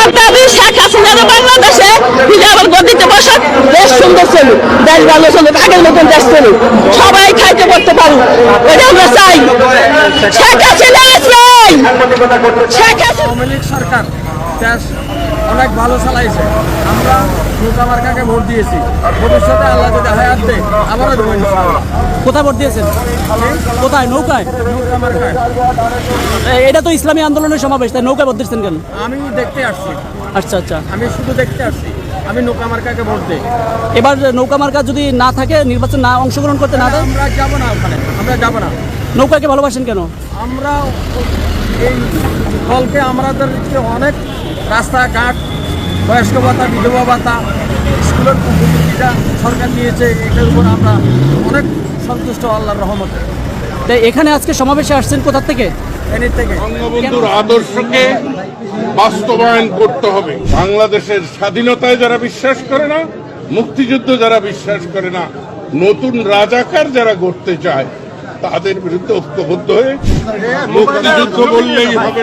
আমার দাবি শেখ হাসিনা বাংলাদেশে ফিরে আবার গদিতে বসে দেশ সুন্দর চলুক, দেশ ভালো চলুক, আগের মতন দেশ চলুক, সবাই খাইতে করতে পারুক, এটা আমরা চাই। শেখ হাসিনা চাই। শেখ হাসিনা আওয়ামী লীগ সরকার দেশ অনেক ভালো চালাইছে। আমরা নৌকা মার্কাকে ভোট দিয়েছি। ভবিষ্যতে আল্লাহ যদি হায়াত দেয় আবারও দেবো ইনশাআল্লাহ। কোথায় ভোট দিয়েছেন? কোথায়? নৌকায়? নৌকা মার্কায়। এটা তো ইসলামী আন্দোলনের সমাবেশ, তাই নৌকায় ভোট দিচ্ছেন কেন? আমি দেখতে আসছি, আচ্ছা আচ্ছা। আমি শুধু দেখতে আসছি। আমি নৌকা মার্কাকে ভোট দিই। এবার নৌকা মার্কা যদি না থাকে, নির্বাচন না অংশগ্রহণ করতে না দেয়, আমরা যাবো না ওখানে, আমরা যাবো না। নৌকাকে ভালোবাসেন কেন? আমরা এই দলকে আমাদেরকে অনেক রাস্তাঘাট, বয়স্ক ভাতা, বিধবা ভাতা, স্কুলের উপযোগিতা সরকার নিয়েছে, এটার উপর আমরা অনেক সন্তুষ্ট আল্লাহর রহমতে। তাই এখানে আজকে সমাবেশে আসছেন কোথা থেকে? এর থেকে বঙ্গবন্ধুর আদর্শকে বাস্তবায়ন করতে হবে। বাংলাদেশের স্বাধীনতায় যারা বিশ্বাস করে না, মুক্তিযুদ্ধ যারা বিশ্বাস করে না, নতুন রাজাকার যারা গড়তে চায়, তাদের বিরুদ্ধে ঐক্যবদ্ধ হয়ে মুক্তিযুদ্ধ বললেই হবে।